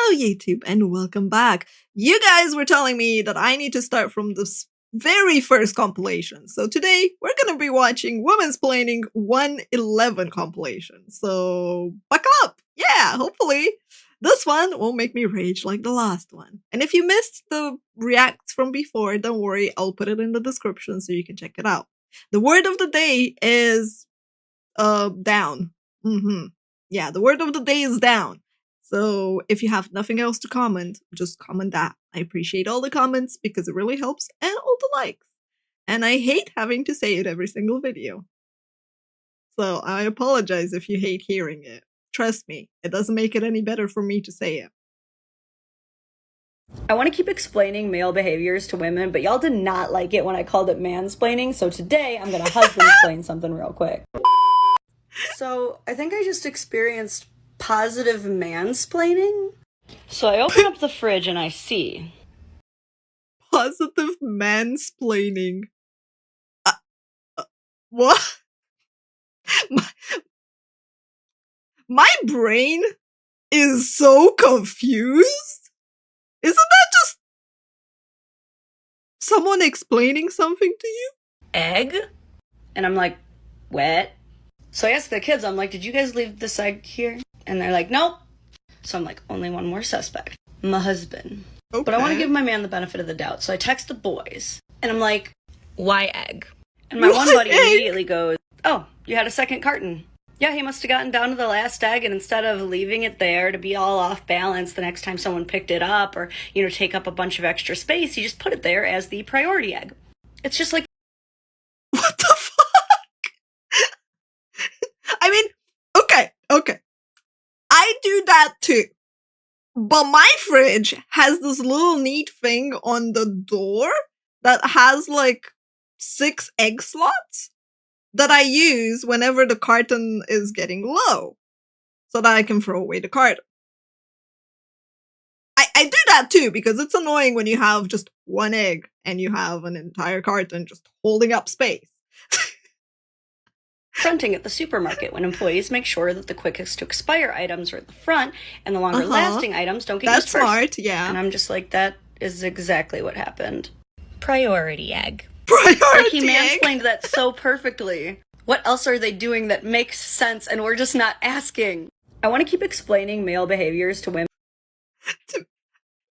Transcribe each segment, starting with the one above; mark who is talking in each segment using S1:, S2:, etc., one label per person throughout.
S1: Hello YouTube and welcome back. You guys were telling me that I need to start from this very first compilation. So today we're gonna be watching Womansplaining 111 compilation. So buckle up. Yeah, hopefully this one won't make me rage like the last one. And if you missed the reacts from before, don't worry, I'll put it in the description so you can check it out. The word of the day is down. Yeah, the word of the day is down. So if you have nothing else to comment, just comment that. I appreciate all the comments because it really helps, and all the likes. And I hate having to say it every single video. So I apologize if you hate hearing it. Trust me, it doesn't make it any better for me to say it.
S2: I want to keep explaining male behaviors to women, but y'all did not like it when I called it mansplaining, so today I'm gonna husband-splain something real quick. So, I think I just experienced positive mansplaining. So I open up the fridge and I see
S1: Positive mansplaining. What? My brain is so confused. Isn't that just someone explaining something to you?
S2: egg, and I'm like, what? So I asked the kids, I'm like, did you guys leave this egg here? And they're like, nope. So I'm like, only one more suspect. My husband.
S1: Okay.
S2: But I want to give my man the benefit of the doubt. So I text the boys. And I'm like, why egg? And my one buddy immediately goes, oh, you had a second carton. Yeah, he must have gotten down to the last egg, and instead of leaving it there to be all off balance the next time someone picked it up or, take up a bunch of extra space, he just put it there as the priority egg. It's just like,
S1: what the fuck? I mean, okay. I do that too. But my fridge has this little neat thing on the door that has like 6 egg slots that I use whenever the carton is getting low so that I can throw away the carton. I do that too because it's annoying when you have just one egg and you have an entire carton just holding up space.
S2: fronting at the supermarket when employees make sure that the quickest to expire items are at the front and the longer lasting items don't get used first.
S1: That's smart, yeah.
S2: And I'm just like, that is exactly what happened. Priority egg.
S1: Priority
S2: like he
S1: egg.
S2: mansplained that so perfectly. What else are they doing that makes sense and we're just not asking? I want to keep explaining male behaviors to women.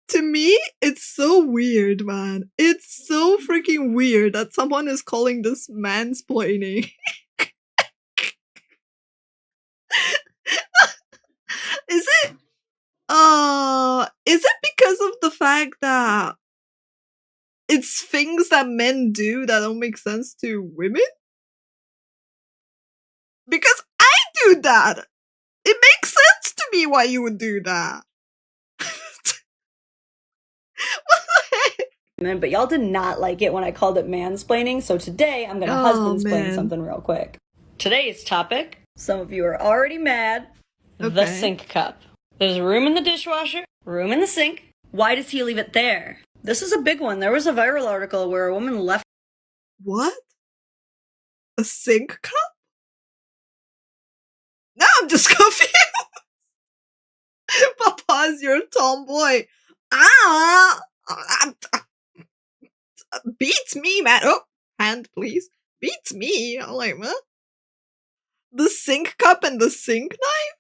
S1: To me, it's so weird, man. It's so freaking weird that someone is calling this mansplaining. Is it because of the fact that it's things that men do that don't make sense to women? Because I do that. It makes sense to me why you would do that. What the heck?
S2: But y'all did not like it when I called it mansplaining, so today I'm gonna husband-splain something real quick. Today's topic, some of you are already mad, the sink cup. There's room in the dishwasher, room in the sink. Why does he leave it there? This is a big one. There was a viral article where a woman left...
S1: What? A sink cup? Now I'm just confused. Paws, you're a tomboy. Beats me, man. Oh, hand, please. Beats me. I'm like, what? The sink cup and the sink knife?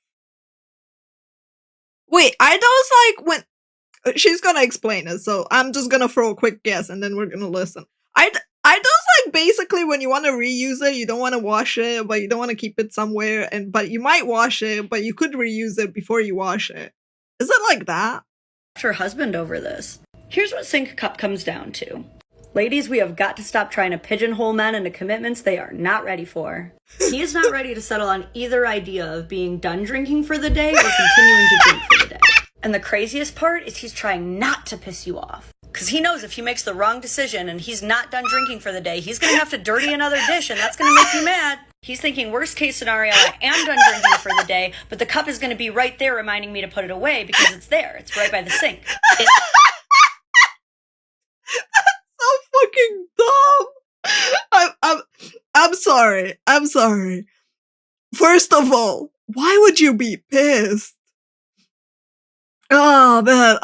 S1: Wait, are those like when... She's gonna explain it, so I'm just gonna throw a quick guess and then we're gonna listen. Are those like basically when you want to reuse it, you don't want to wash it, but you don't want to keep it somewhere, but you might wash it, but you could reuse it before you wash it? Is it like that?
S2: Her husband over this. Here's what sink cup comes down to. Ladies, we have got to stop trying to pigeonhole men into commitments they are not ready for. He is not ready to settle on either idea of being done drinking for the day or continuing to drink for the day. And the craziest part is he's trying not to piss you off. Because he knows if he makes the wrong decision and he's not done drinking for the day, he's going to have to dirty another dish and that's going to make you mad. He's thinking, worst case scenario, I am done drinking for the day, but the cup is going to be right there reminding me to put it away because it's there. It's right by the sink.
S1: So fucking dumb. I'm sorry. I'm sorry. First of all, why would you be pissed? Oh man,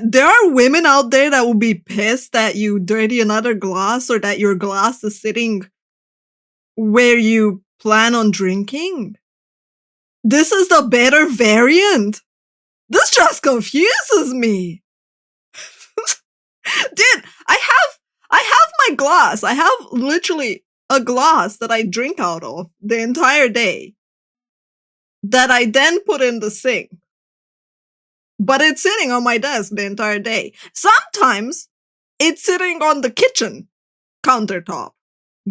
S1: there are women out there that will be pissed that you dirty another glass or that your glass is sitting where you plan on drinking. This is the better variant. This just confuses me. Dude, I have my glass. I have literally a glass that I drink out of the entire day that I then put in the sink. But it's sitting on my desk the entire day. Sometimes it's sitting on the kitchen countertop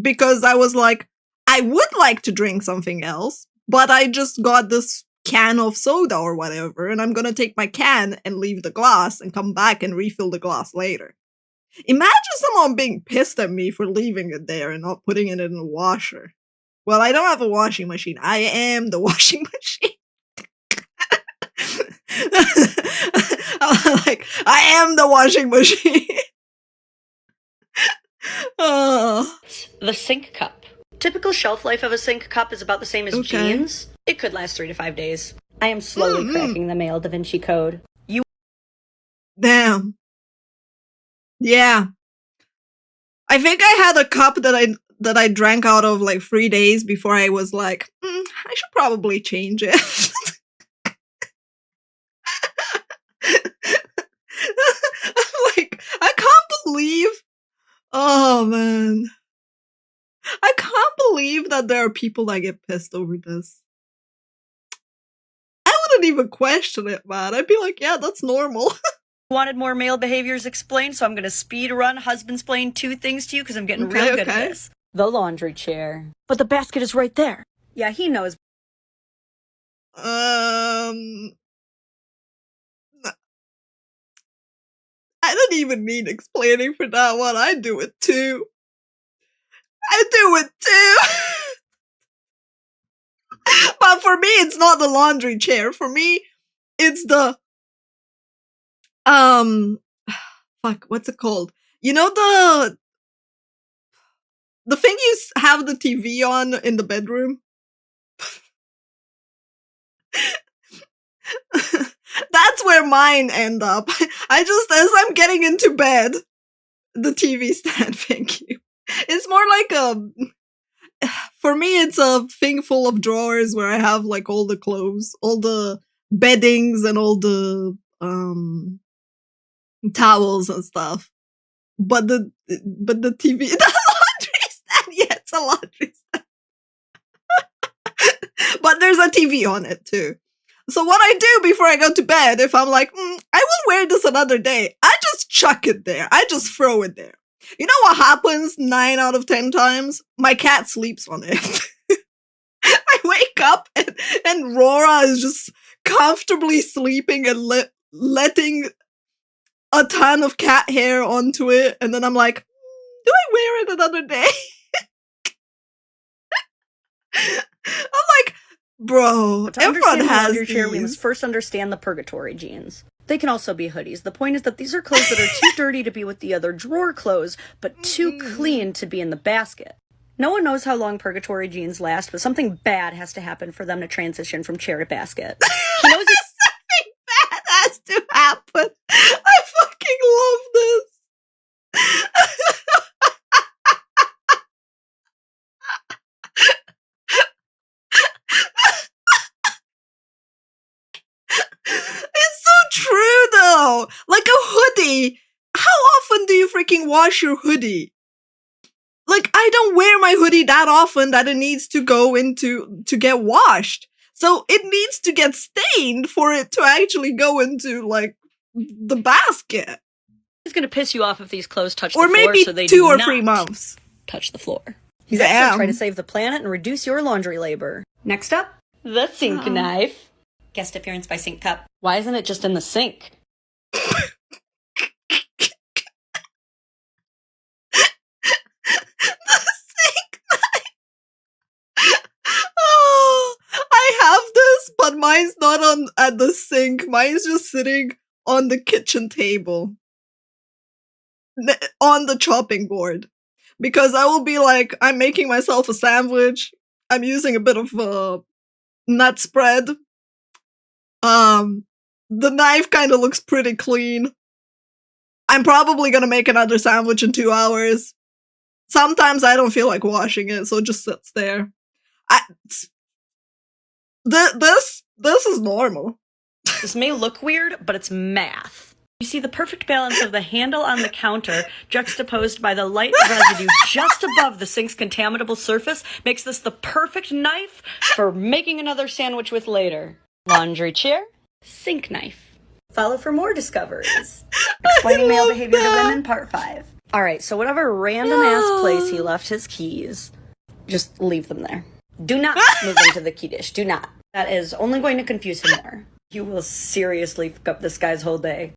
S1: because I was like, I would like to drink something else, but I just got this can of soda or whatever, and I'm gonna take my can and leave the glass and come back and refill the glass later. Imagine someone being pissed at me for leaving it there and not putting it in the washer. Well, I don't have a washing machine. I am the washing machine. Like, I am the washing machine. Oh.
S2: The sink cup. Typical shelf life of a sink cup is about the same as jeans. It could last 3 to 5 days. I am slowly cracking the male Da Vinci Code.
S1: Damn. Yeah. I think I had a cup that I drank out of like 3 days before I was like, I should probably change it. Like, I can't believe. Oh man. I can't believe that there are people that get pissed over this. I wouldn't even question it, man. I'd be like, yeah, that's normal.
S2: Wanted more male behaviors explained, so I'm going to speed run husband-splain 2 things to you because I'm getting real good at this. The laundry chair. But the basket is right there. Yeah, he knows.
S1: I don't even need explaining for that one. I do it too. But for me, it's not the laundry chair. For me, it's the fuck, what's it called? You know the thing you have the TV on in the bedroom? That's where mine end up. I just, as I'm getting into bed, the TV stand, thank you. It's more like for me, it's a thing full of drawers where I have like all the clothes, all the beddings and all the towels and stuff. But the TV, the laundry stand, yeah, it's a laundry stand. But there's a TV on it too. So what I do before I go to bed, if I'm like, I will wear this another day, I just chuck it there. I just throw it there. You know what happens 9 out of 10 times? My cat sleeps on it. I wake up and Rora is just comfortably sleeping and letting a ton of cat hair onto it. And then I'm like, do I wear it another day? I'm like, bro, everyone has these.
S2: Chair, we must first understand the purgatory jeans. They can also be hoodies. The point is that these are clothes that are too dirty to be with the other drawer clothes, but too clean to be in the basket. No one knows how long purgatory jeans last, but something bad has to happen for them to transition from chair to basket. He knows
S1: something bad has to happen. I fucking love this. It's so true though. Like a hoodie. How often do you freaking wash your hoodie? Like, I don't wear my hoodie that often that it needs to go into to get washed. So it needs to get stained for it to actually go into like the basket.
S2: It's gonna piss you off if these clothes touch
S1: or
S2: the floor,
S1: maybe
S2: so they
S1: 2
S2: do
S1: or
S2: not
S1: 3 months.
S2: Touch the floor. He's actually trying to save the planet and reduce your laundry labor. Next up, the sink knife. Guest appearance by Sink Cup. Why isn't it just in the sink?
S1: I have this, but mine's not at the sink. Mine's just sitting on the kitchen table. On the chopping board. Because I will be like, I'm making myself a sandwich. I'm using a bit of nut spread. The knife kind of looks pretty clean. I'm probably gonna make another sandwich in 2 hours. Sometimes I don't feel like washing it, so it just sits there. This is normal.
S2: This may look weird, but it's math. You see the perfect balance of the handle on the counter juxtaposed by the light residue just above the sink's contaminable surface makes this the perfect knife for making another sandwich with later. Laundry chair, sink knife. Follow for more discoveries. Explaining male behavior to women, part 5. Alright, so whatever random ass place he left his keys, just leave them there. Do not move them to the key dish. Do not. That is only going to confuse him more. You will seriously fuck up this guy's whole day.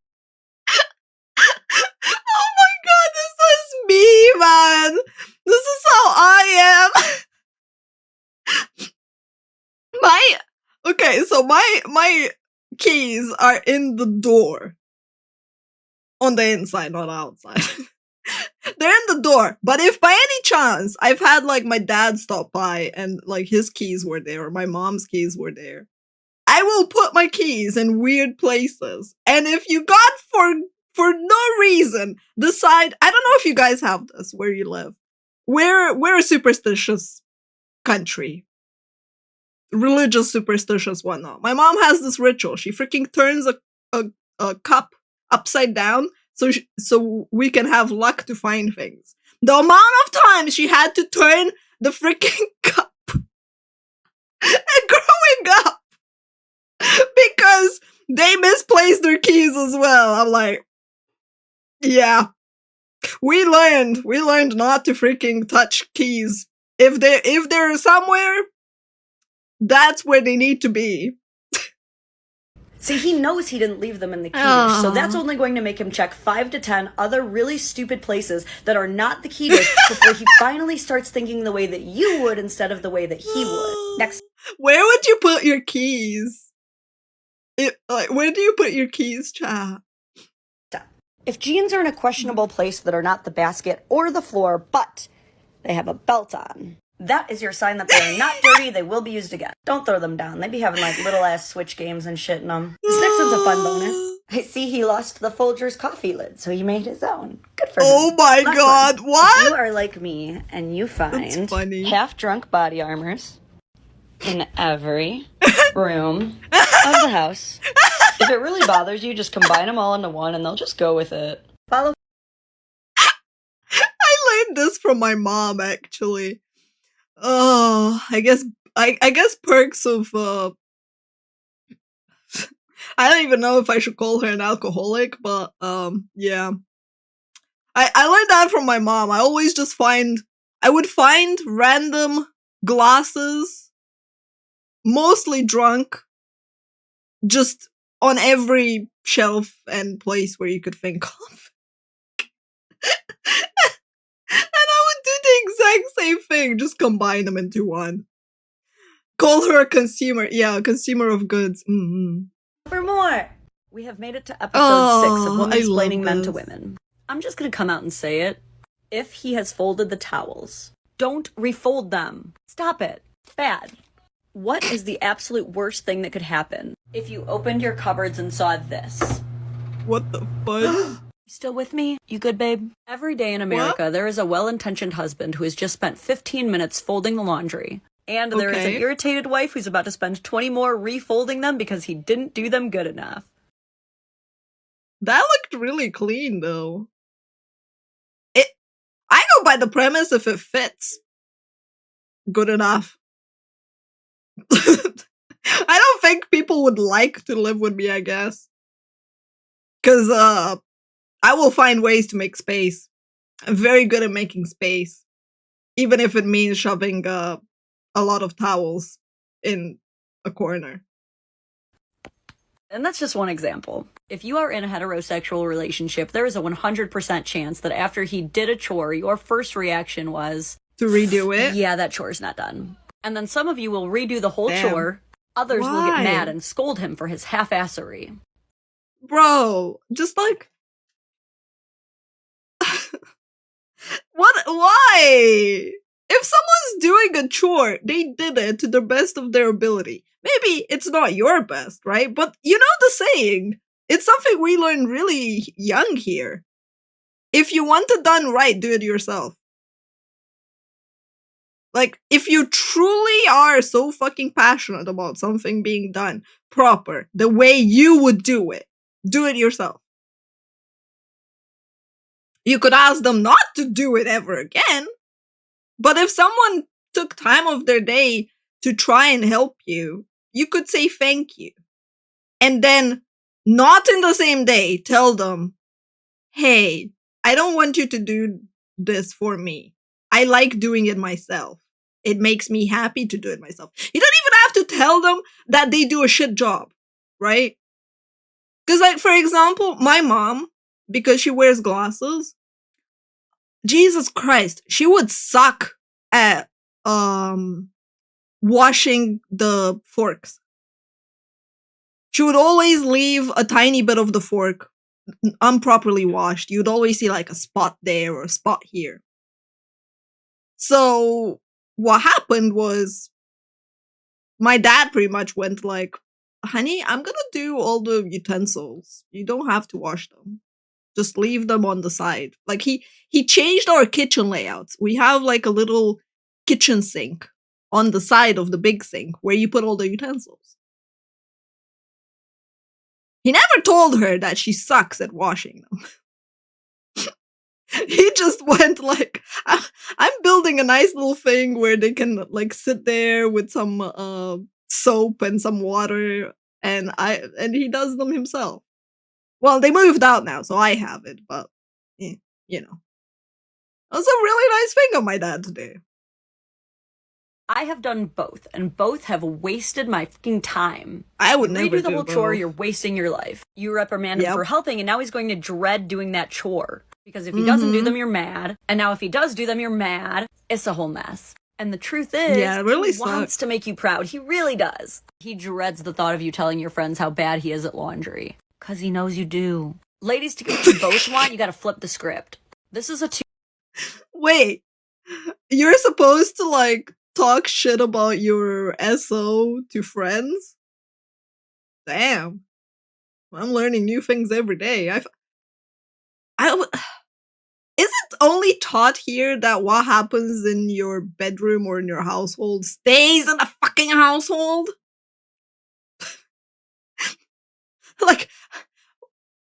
S1: Oh my god, this is me, man! This is how I am! My keys are in the door. On the inside, not outside. They're in the door. But if by any chance I've had like my dad stop by and like his keys were there or my mom's keys were there, I will put my keys in weird places. And if you got for no reason decide, I don't know if you guys have this where you live. We're a superstitious country. Religious, superstitious, whatnot. My mom has this ritual. She freaking turns a cup upside down so we can have luck to find things. The amount of times she had to turn the freaking cup and growing up because they misplaced their keys as well. I'm like, yeah. We learned not to freaking touch keys. If they're somewhere, that's where they need to be.
S2: See, he knows he didn't leave them in the key dish, so that's only going to make him check 5 to 10 other really stupid places that are not the key dish before he finally starts thinking the way that you would instead of the way that he would. Next.
S1: Where would you put your keys? Where do you put your keys, chat?
S2: If jeans are in a questionable place that are not the basket or the floor, but they have a belt on, that is your sign that they are not dirty. They will be used again. Don't throw them down. They be having like little ass Switch games and shit in them. This next one's a fun bonus. I see he lost the Folgers coffee lid, so he made his own. Good for him.
S1: Oh my god, what?
S2: If you are like me and you find half-drunk body armors in every room of the house, if it really bothers you, just combine them all into one and they'll just go with it. Follow.
S1: I learned this from my mom, actually. Oh, I guess perks of I don't even know if I should call her an alcoholic, but yeah. I learned that from my mom. I would find random glasses, mostly drunk, just on every shelf and place where you could think of. And I would do the exact same thing, just combine them into one. Call her a consumer. Yeah, a consumer of goods. Mm-hmm.
S2: For more, we have made it to episode 6 of Womansplaining Men to Women. I'm just gonna come out and say it. If he has folded the towels, don't refold them. Stop it. It's bad. What is the absolute worst thing that could happen if you opened your cupboards and saw this?
S1: What the fuck?
S2: Still with me? You good, babe? Every day in America, there is a well-intentioned husband who has just spent 15 minutes folding the laundry. And there is an irritated wife who's about to spend 20 more refolding them because he didn't do them good enough.
S1: That looked really clean, though. I go by the premise if it fits. Good enough. I don't think people would like to live with me, I guess. Because, I will find ways to make space. I'm very good at making space. Even if it means shoving, a lot of towels in a corner.
S2: And that's just one example. If you are in a heterosexual relationship, there is a 100% chance that after he did a chore, your first reaction was...
S1: to redo it?
S2: Yeah, that chore's not done. And then some of you will redo the whole chore. Others will get mad and scold him for his half-assery.
S1: Bro, just like... What? Why? If someone's doing a chore, they did it to the best of their ability. Maybe it's not your best, right? But you know the saying. It's something we learn really young here. If you want it done right, do it yourself. Like, if you truly are so fucking passionate about something being done proper, the way you would do it yourself. You could ask them not to do it ever again, but if someone took time of their day to try and help you, you could say thank you. And then, not in the same day, tell them, hey, I don't want you to do this for me. I like doing it myself. It makes me happy to do it myself. You don't even have to tell them that they do a shit job, right? Because, like, for example, my mom, because she wears glasses, Jesus Christ, she would suck at washing the forks. She would always leave a tiny bit of the fork improperly washed. You'd always see like a spot there or a spot here. So what happened was my dad pretty much went like, honey, I'm gonna do all the utensils. You don't have to wash them. Just leave them on the side. Like he changed our kitchen layouts. We have like a little kitchen sink on the side of the big sink where you put all the utensils. He never told her that she sucks at washing them. He just went like, I'm building a nice little thing where they can like sit there with some soap and some water, and he does them himself. Well, they moved out now, so I have it, but you know. That was a really nice thing of my dad to do.
S2: I have done both, and both have wasted my fucking time.
S1: I would never
S2: redo the whole chore, you're wasting your life. You reprimanded him for helping, and now he's going to dread doing that chore. Because if he doesn't do them, you're mad. And now if he does do them, you're mad. It's a whole mess. And the truth is,
S1: it really
S2: he wants to make you proud. He really does. He dreads the thought of you telling your friends how bad he is at laundry. Because he knows you do. Ladies, to get what you both want, you gotta flip the script. This is a
S1: Wait, you're supposed to like talk shit about your SO to friends? Damn. I'm learning new things every day. Is it only taught here that what happens in your bedroom or in your household stays in the fucking household? Like,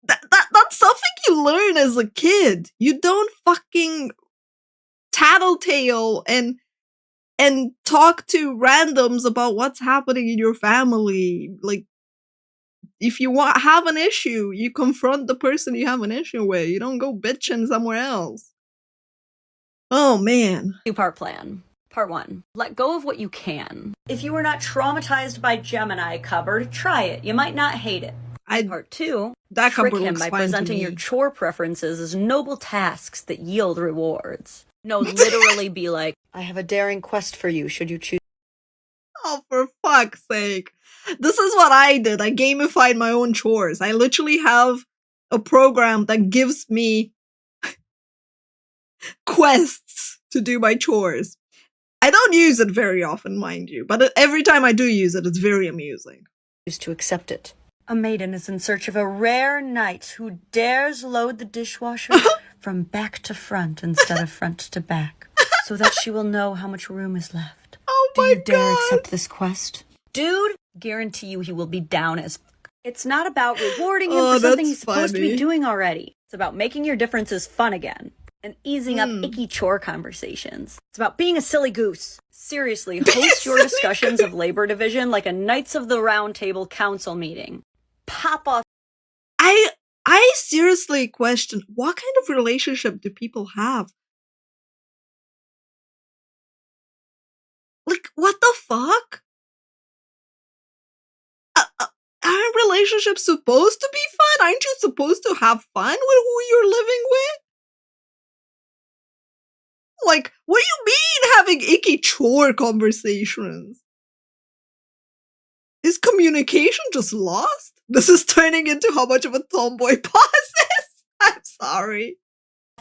S1: that's something you learn as a kid. You don't fucking tattletale and talk to randoms about what's happening in your family. Like, if you have an issue, you confront the person you have an issue with. You don't go bitching somewhere else. Oh, man.
S2: Two-part plan. Part 1. Let go of what you can. If you were not traumatized by Gemini cupboard, try it. You might not hate it. Part 2.
S1: That
S2: trick him by presenting your chore preferences as noble tasks that yield rewards. No, literally be like, I have a daring quest for you, should you choose.
S1: Oh, for fuck's sake. This is what I did. I gamified my own chores. I literally have a program that gives me quests to do my chores. I don't use it very often, mind you, but every time I do use it, it's very amusing.
S2: To accept it. A maiden is in search of a rare knight who dares load the dishwasher from back to front instead of front to back, so that she will know how much room is left.
S1: Oh my God.
S2: Do you dare accept this quest? Dude, guarantee you he will be down as It's not about rewarding him for something he's supposed to be doing already. It's about making your differences fun again and easing up icky chore conversations. It's about being a silly goose. Seriously, host your discussions of labor division like a Knights of the Round Table council meeting. Pop off.
S1: I seriously question, what kind of relationship do people have? Like, what the fuck? Aren't relationships supposed to be fun? Aren't you supposed to have fun with who you're living with? Like, what do you mean having icky chore conversations? Is communication just lost? This is turning into how much of a tomboy Paws is. I'm sorry.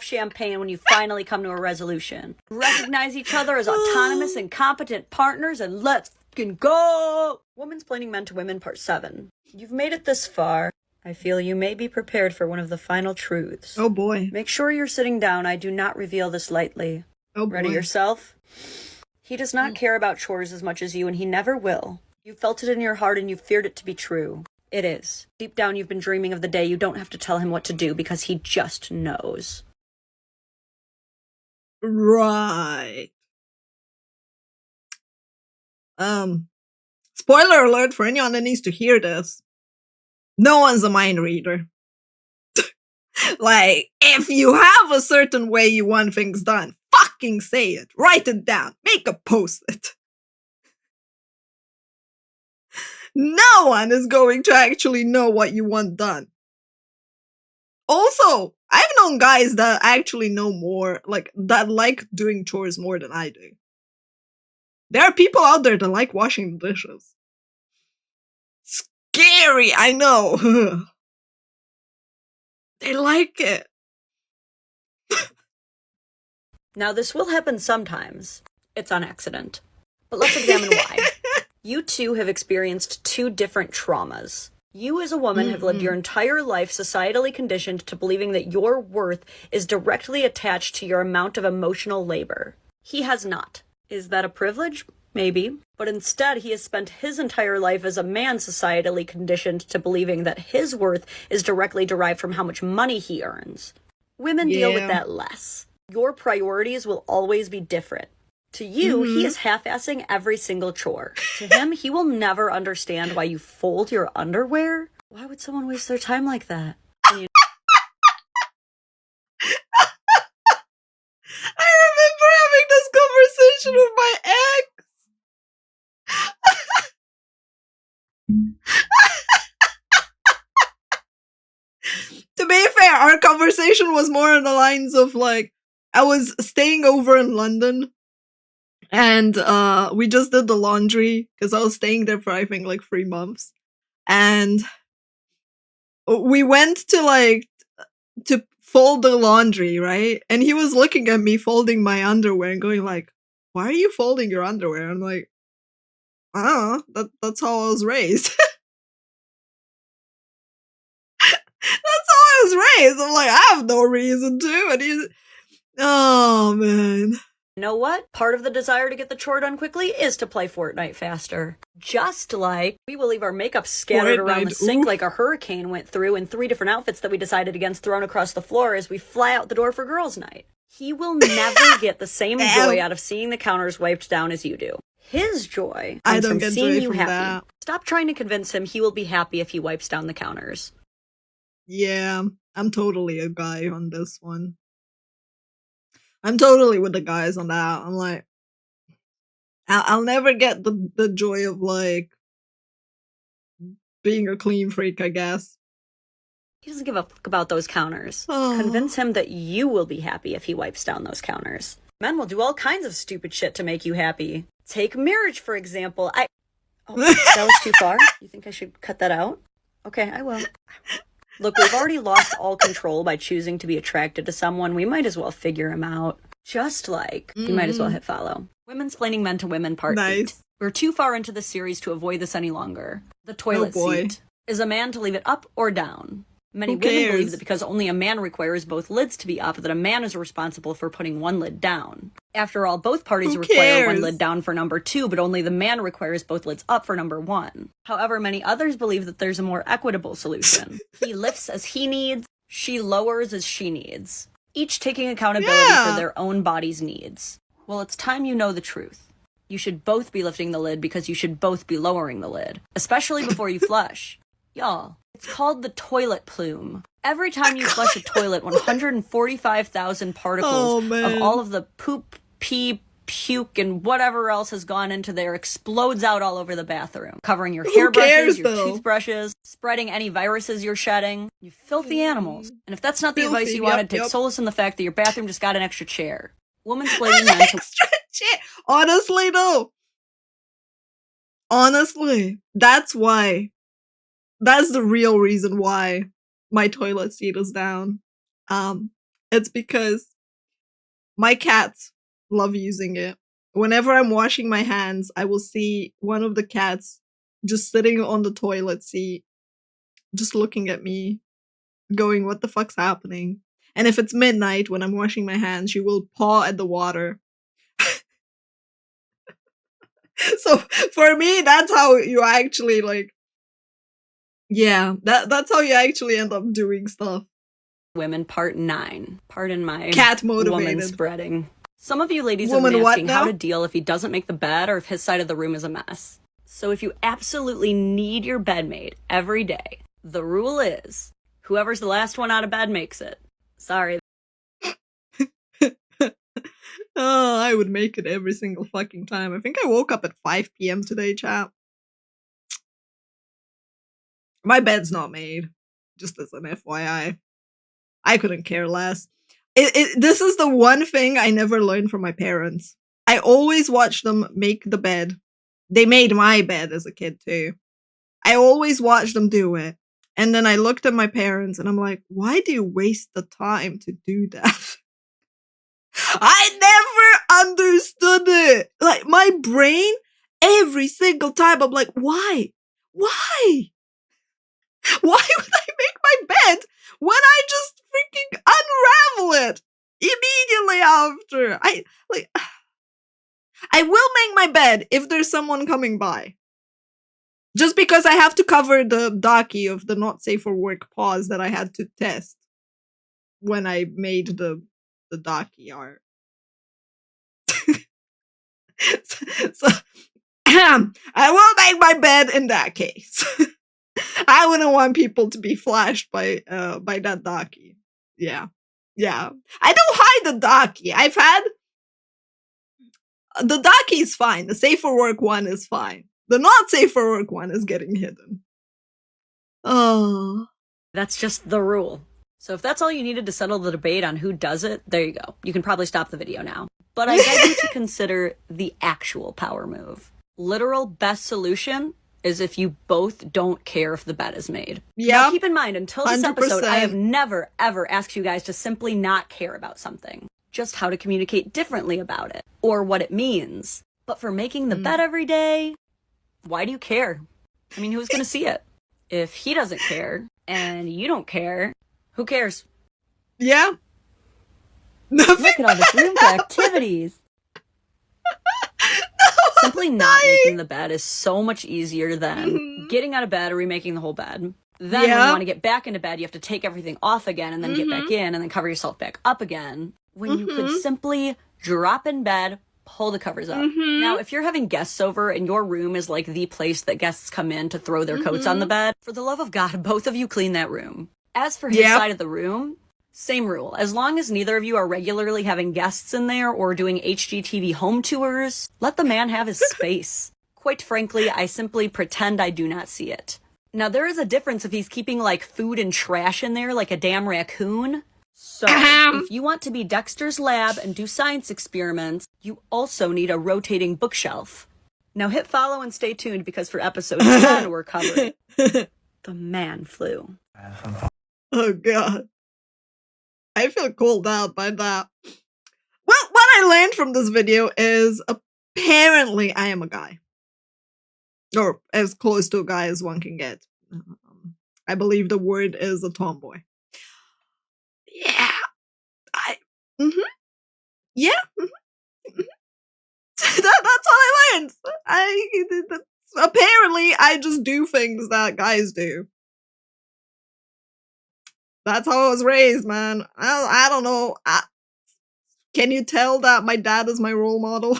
S2: Champagne when you finally come to a resolution. Recognize each other as autonomous and competent partners and let's fucking go! Womansplaining Men to Women Part 7. You've made it this far. I feel you may be prepared for one of the final truths.
S1: Oh boy.
S2: Make sure you're sitting down. I do not reveal this lightly.
S1: Oh boy.
S2: Ready yourself? He does not care about chores as much as you, and he never will. You felt it in your heart and you feared it to be true. It is. Deep down you've been dreaming of the day you don't have to tell him what to do because he just knows.
S1: Right. Spoiler alert for anyone that needs to hear this. No one's a mind reader. Like, if you have a certain way you want things done, fucking say it. Write it down. Make a post-it. No one is going to actually know what you want done. Also, I've known guys that actually know more, like, that like doing chores more than I do. There are people out there that like washing the dishes. Scary, I know. They like it.
S2: Now, this will happen sometimes. It's on accident. But let's examine why. You two have experienced two different traumas. You as a woman have lived your entire life societally conditioned to believing that your worth is directly attached to your amount of emotional labor. He has not. Is that a privilege? Maybe. But instead, he has spent his entire life as a man societally conditioned to believing that his worth is directly derived from how much money he earns. Women deal with that less. Your priorities will always be different. To you, he is half-assing every single chore. To him, he will never understand why you fold your underwear. Why would someone waste their time like that?
S1: I remember having this conversation with my ex. To be fair, our conversation was more on the lines of like, I was staying over in London and we just did the laundry because I was staying there for I think like 3 months. And we went to fold the laundry, right? And he was looking at me folding my underwear and going like, why are you folding your underwear? I'm like, I don't know. That's how I was raised. That's how I was raised. I'm like, I have no reason to. And he's, oh man.
S2: You know what? Part of the desire to get the chore done quickly is to play Fortnite faster. Just like we will leave our makeup scattered around the sink like a hurricane went through in 3 different outfits that we decided against thrown across the floor as we fly out the door for girls' night. He will never get the same joy out of seeing the counters wiped down as you do. His joy comes from seeing you happy. That. Stop trying to convince him he will be happy if he wipes down the counters.
S1: Yeah, I'm totally a guy on this one. I'm totally with the guys on that. I'm like, I'll never get the joy of like being a clean freak, I guess.
S2: He doesn't give a fuck about those counters. Convince him that you will be happy if he wipes down those counters. Men will do all kinds of stupid shit to make you happy. Take marriage, for example. Oh, that was too far? You think I should cut that out? Okay, I will. Look, we've already lost all control by choosing to be attracted to someone. We might as well figure him out. Just like, you might as well hit follow. Womansplaining Men to Women Part 8. We're too far into this series to avoid this any longer. The toilet seat. Is a man to leave it up or down? Many women believe that because only a man requires both lids to be up, that a man is responsible for putting one lid down. After all, both parties require one lid down for number 2, but only the man requires both lids up for number 1. However, many others believe that there's a more equitable solution. He lifts as he needs, she lowers as she needs. Each taking accountability for their own body's needs. Well, it's time you know the truth. You should both be lifting the lid because you should both be lowering the lid. Especially before you flush. Y'all, it's called the toilet plume. Every time you flush a toilet, 145,000 particles of all of the poop, pee, puke, and whatever else has gone into there explodes out all over the bathroom, covering your hairbrushes, your toothbrushes, spreading any viruses you're shedding. You filthy animals. And if that's not the advice you wanted, take solace in the fact that your bathroom just got an extra chair. Womansplaining Men to
S1: extra chair. Honestly, though. Honestly, that's why. That's the real reason why my toilet seat is down. It's because my cats love using it. whenever I'm washing my hands, I will see one of the cats just sitting on the toilet seat, just looking at me, going, what the fuck's happening? And if it's midnight when I'm washing my hands, she will paw at the water. So for me, that's how you actually like, yeah, that's how you actually end up doing stuff.
S2: Women part 9. Pardon my
S1: Cat
S2: woman
S1: motivated.
S2: spreading. Some of you ladies
S1: Woman
S2: have been
S1: what
S2: asking how
S1: now?
S2: to deal if he doesn't make the bed or if his side of the room is a mess. So if you absolutely need your bed made every day, the rule is whoever's the last one out of bed makes it. Sorry.
S1: Oh, I would make it every single fucking time. I think I woke up at 5 p.m. today, chat. My bed's not made, just as an FYI. I couldn't care less. This is the one thing I never learned from my parents. I always watched them make the bed. They made my bed as a kid too. I always watched them do it. And then I looked at my parents and I'm like, why do you waste the time to do that? I never understood it. Like my brain, every single time I'm like, why? Why? Why would I make my bed when I just freaking unravel it immediately after? I will make my bed if there's someone coming by. Just because I have to cover the docky of the not safe for work paws that I had to test when I made the docky art. So I will make my bed in that case. I wouldn't want people to be flashed by that docky. Yeah. Yeah. I don't hide the docky. I've had the docky is fine. The safe for work one is fine. The not safe for work one is getting hidden. Oh.
S2: That's just the rule. So if that's all you needed to settle the debate on who does it, there you go. You can probably stop the video now. But I beg you to consider the actual power move. Literal best solution is if you both don't care if the bed is made.
S1: Yeah.
S2: Now keep in mind, until this
S1: 100%.
S2: episode, I have never, ever asked you guys to simply not care about something. Just how to communicate differently about it, or what it means. But for making the bed every day, why do you care? I mean, who's gonna see it? If he doesn't care, and you don't care, who cares?
S1: Yeah. Nothing.
S2: Look at all this room for activities. Simply not making the bed is so much easier than getting out of bed or remaking the whole bed. Then when you want to get back into bed, you have to take everything off again and then get back in and then cover yourself back up again. When you could simply drop in bed, pull the covers up. Now, if you're having guests over and your room is like the place that guests come in to throw their coats on the bed, for the love of God, both of you clean that room. As for his side of the room, same rule. As long as neither of you are regularly having guests in there or doing HGTV home tours, let the man have his space. Quite frankly, I simply pretend I do not see it. Now, there is a difference if he's keeping, like, food and trash in there like a damn raccoon. So, if you want to be Dexter's lab and do science experiments, you also need a rotating bookshelf. Now, hit follow and stay tuned because for episode 10, we're covering the man flu.
S1: Oh, God. I feel called out by that. Well, what I learned from this video is apparently I am a guy. Or as close to a guy as one can get. I believe the word is a tomboy. Yeah. Yeah. That's all I learned. Apparently, I just do things that guys do. That's how I was raised, man. I don't know. Can you tell that my dad is my role model?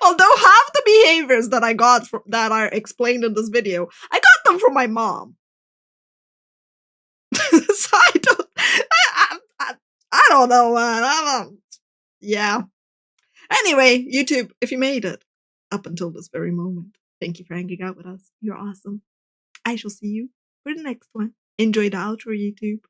S1: Although half the behaviors that I got that are explained in this video, I got them from my mom. So I don't know, man. Yeah. Anyway, YouTube, if you made it up until this very moment, thank you for hanging out with us. You're awesome. I shall see you for the next one. Enjoy the outro, YouTube.